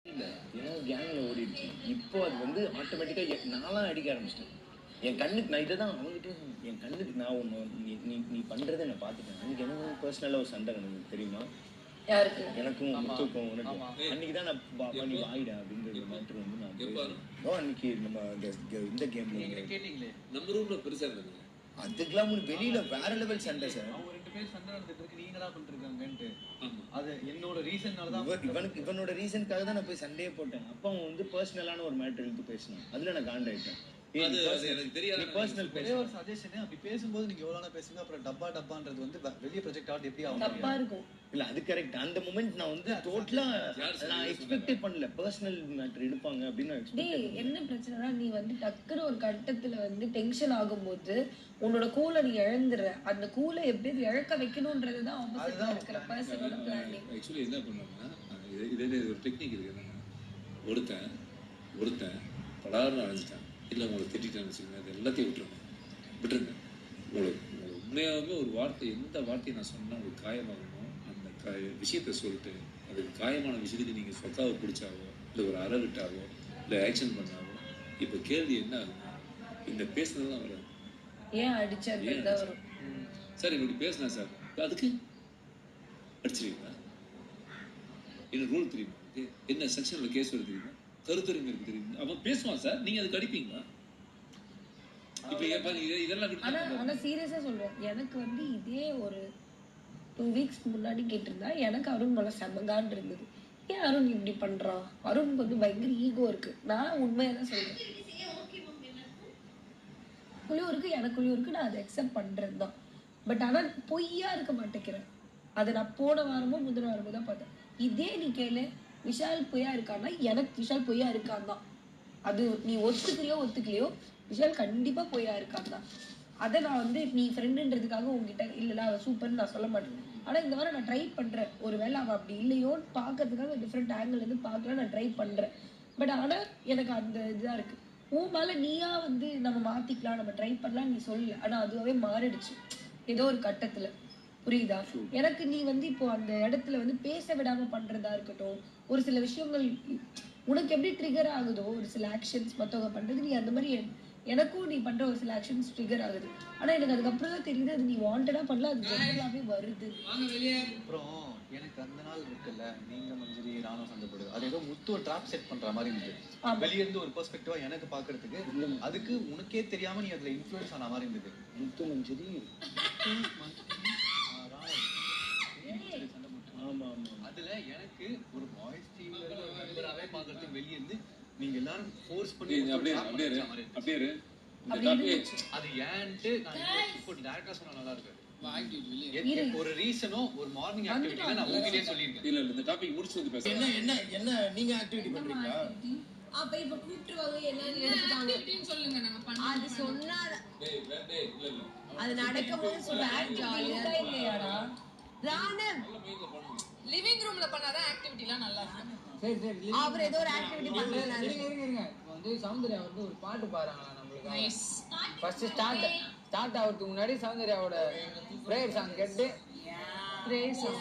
இல்ல. ஏன்னா கேங்ல ஓடிடுச்சு. இப்போ அது வந்து ஆட்டோமேட்டிக்கா நான்லாம் அடிக்க ஆரம்பிச்சிட்டேன். என் கண்ணுக்கு நான் இதான் அவங்ககிட்ட என் கண்ணுக்கு நான் ஒண்ணு நீ நீ நீ பண்றத நான் பார்த்துட்டேன். அன்னைக்கு எனக்கு பர்சனலா ஒரு சண்டை நடந்தது தெரியுமா? யாருக்கு? எனக்கும் முத்துக்கும் உனக்கும். அன்னைக்கு தான் நான் பாப்பா நீ வாயிடா அப்படின்ற மேட்டர் வந்து நான் பேசுறேன். அன்னைக்கு நம்ம இந்த கேம்ல கேட்டீங்களே நம்ம ரூம்ல பெருசா இருந்தது. அதுக்கெல்லாம் வெளியில வேற லெவல் சண்டை சார். அவங்க ரெண்டு பேரும் சண்டை நடந்துட்டு இருக்கு. நீங்க என்ன பண்றீங்கன்ட்டு. அது என்னோட ரீசன்னால தான் இவனோட ரீசனுக்காக தான் நான் போய் சண்டையே போட்டேன். அப்ப அவன் வந்து பர்சனலான ஒரு மேட்டர் எடுத்து பேசினான். அதுல நான் காண்டாயிட்டேன். அது எனக்கு தெரியாது. பர்சனல் ஒரே ஒரு சஜஷன் அப்படி பேசும்போது நீங்க எவ்வளவு பேசுங்க அப்புறம் டப்பான்றது வந்து வெளிய ப்ராஜெக்ட் ஆட் எப்படி ஆகும்? டப்பா இருக்கும். இல்ல அது கரெக்ட். அந்த மொமெண்ட் நான் வந்து டோட்டலா நான் எக்ஸ்பெக்டே பண்ணல. பர்சனல் மேட்டர் எடுப்பாங்க அப்படின்னு நான் எக்ஸ்பெக்ட் டேய் என்ன பிரச்சனைனா நீ வந்து டக்குனு ஒரு கட்டத்துல வந்து டென்ஷன் ஆகும்போது உன்னோட கூலை நீ இழந்துற. அந்த கூலை எப்படி இழக்க வைக்கணும்ன்றது தான் ஆப்போசிட்டா இருக்கிற பர்சனோட பிளானிங். एक्चुअली என்ன பண்ணனும்னா இதே ஒரு டெக்னிக் இருக்கு என்னன்னா ஒருத்தன் படார்னு அழைச்சிட்டான் இல்லை உங்களை திட்டான்னு வச்சுக்கோங்க அது எல்லாத்தையும் விட்டுருங்க உங்களுக்கு உண்மையாகவே ஒரு வார்த்தை எந்த வார்த்தையை நான் சொன்னால் உங்களுக்கு காயமாகணும் அந்த விஷயத்தை சொல்லிட்டு அதுக்கு காயமான விஷயத்துக்கு நீங்கள் சொக்காவை பிடிச்சாவோ இல்லை ஒரு அற விட்டாவோ இல்லை ஆக்ஷன் பண்ணாவோ இப்போ கேள்வி என்ன ஆகுனா இந்த பேசுனது தான் வராது. ஏன் அடிச்சது வரும் சார் இப்படி பேசினா சார் அதுக்கு அடிச்சிருக்கீங்களா என்ன ரூல் தெரியுமா என்ன செக்ஷனில் கேஸ் வருது தெரியுமா கருத்துரிமை இருக்கு தெரியுமா அவன் பேசுவான் சார் நீங்க அதுக்கு அடிப்பீங்களா? இப்ப இதெல்லாம் ஆனா சீரியஸா சொல்றேன். எனக்கு வந்து இதே ஒரு 2 வீக்ஸ் முன்னாடி கேட்டிருந்தா எனக்கு அருண் மேல செமகான் இருந்தது. ஏன் அருண் இப்படி பண்றான்? அருணுக்கு வந்து பயங்கர ஈகோ இருக்கு. நான் உண்மையா தான் சொல்றேன். எனக்குள்ளயும் இருக்கு நான் அதை அக்செப்ட் பண்றது தான். பட் ஆனா பொய்யா இருக்க மாட்டேங்கிறேன். அதை நான் போன வாரமோ முதல் வாரமோ தான் பார்த்தேன். இதே நீ கேளு விஷால் பொய்யா இருக்கான்னா எனக்கு விஷால் பொய்யா இருக்கான் தான். அது நீ ஒத்துக்கலையோ விஷால் கண்டிப்பா பொய்யா இருக்கான் தான். அதை நான் வந்து நீ ஃப்ரெண்டுன்றதுக்காக உங்ககிட்ட இல்லைல்ல அவன் சூப்பர்னு நான் சொல்ல மாட்டேன். ஆனா இந்த வாரம் நான் ட்ரை பண்றேன். ஒருவேளை அவன் அப்படி இல்லையோன்னு பார்க்கறதுக்காக டிஃப்ரெண்ட் ஆங்கிள் இருந்து பார்க்கலாம் நான் ட்ரை பண்றேன். பட் ஆனா எனக்கு அந்த இதுதான் இருக்கு. உன் மேல நீயா வந்து நம்ம மாத்திக்கலாம் நம்ம ட்ரை பண்ணலாம் நீ சொல்லு. ஆனா அதுவே மாறிடுச்சு ஏதோ ஒரு கட்டத்துல. புரியுதா? எனக்கு நீ வந்து இப்போ அந்த இடத்துல வந்து பேச விடாம பண்றதா இருக்கட்டும் ஒரு சில விஷயங்கள் உனக்கு எப்படி ட்ரிகர் ஆகுதோ ஒரு சில ஆக்ஷன்ஸ் மத்தவங்க பண்றது நீ அந்த மாதிரி எனக்கும் நீ பண்ற ஒரு சில ஆக்ஷன்ஸ் ட்ரிகர் ஆகுது. ஆனா எனக்கு அதுக்கப்புறம் தான் தெரியுது அது நீ வாண்டடா பண்ணல அது ஜெனரலாவே வருது. அப்புறம் எனக்கு அந்த நாள் இருக்குல்ல நீங்க மஞ்சரி நானும் சண்டை போடுது அது ஏதோ முத்து ஒரு ட்ராப் செட் பண்ற மாதிரி இருந்தது. வெளியே இருந்து ஒரு பெர்ஸ்பெக்டிவா எனக்கு பாக்குறதுக்கு அதுக்கு உனக்கே தெரியாம நீ அதுல இன்ஃப்ளூயன்ஸ் ஆன மாதிரி இருந்தது. முத்து மஞ்சரி அதுல எனக்கு ஒரு வாய்ஸ் டீம்ல இருக்க ஒரு மெம்பராவே பாக்குறதுக்கு வெளிய இருந்து நீங்க எல்லாரும் ஃபோர்ஸ் பண்ணி அப்படியே அது ஏன்ட்டு நான் இப்போ டைரக்டா சொன்னா நல்லா இருக்கு. ஒரு ரீசனோ ஒரு மார்னிங் ஆக்டிவிட்டில நான் உங்ககிட்டயே சொல்லிருக்கேன். இல்ல இந்த டாபிக் முடிச்சு வந்து பேசுறேன். என்ன நீங்க ஆக்டிவிட்டி பண்றீங்களா? அப்ப இப்ப கூப்பிட்டுவாங்க என்னன்னு எடுத்துட்டாங்க சொல்லுங்க நாங்க பண்ணோம். அது சொன்னா அது நடக்கும்போது சொல்றேன் ஜாலியா இல்லையாடா ராணம் லிவிங் ரூம்ல பண்ணாதான் ஆக்டிவிட்டிலாம் நல்லா இருக்கும். சரி அவர் ஏதோ ஒரு ஆக்டிவிட்டி பண்றாரு. இருங்க வந்து சௌந்தர்யா வந்து ஒரு பாட்டு பாடுறாங்களா நம்மளுக்கு? நைஸ். ஃபர்ஸ்ட் ஸ்டார்ட் ஆகிறதுக்கு முன்னாடி சௌந்தர்யாவோட பிரேயர் சாங் கேட்டு பிரேயர் சாங்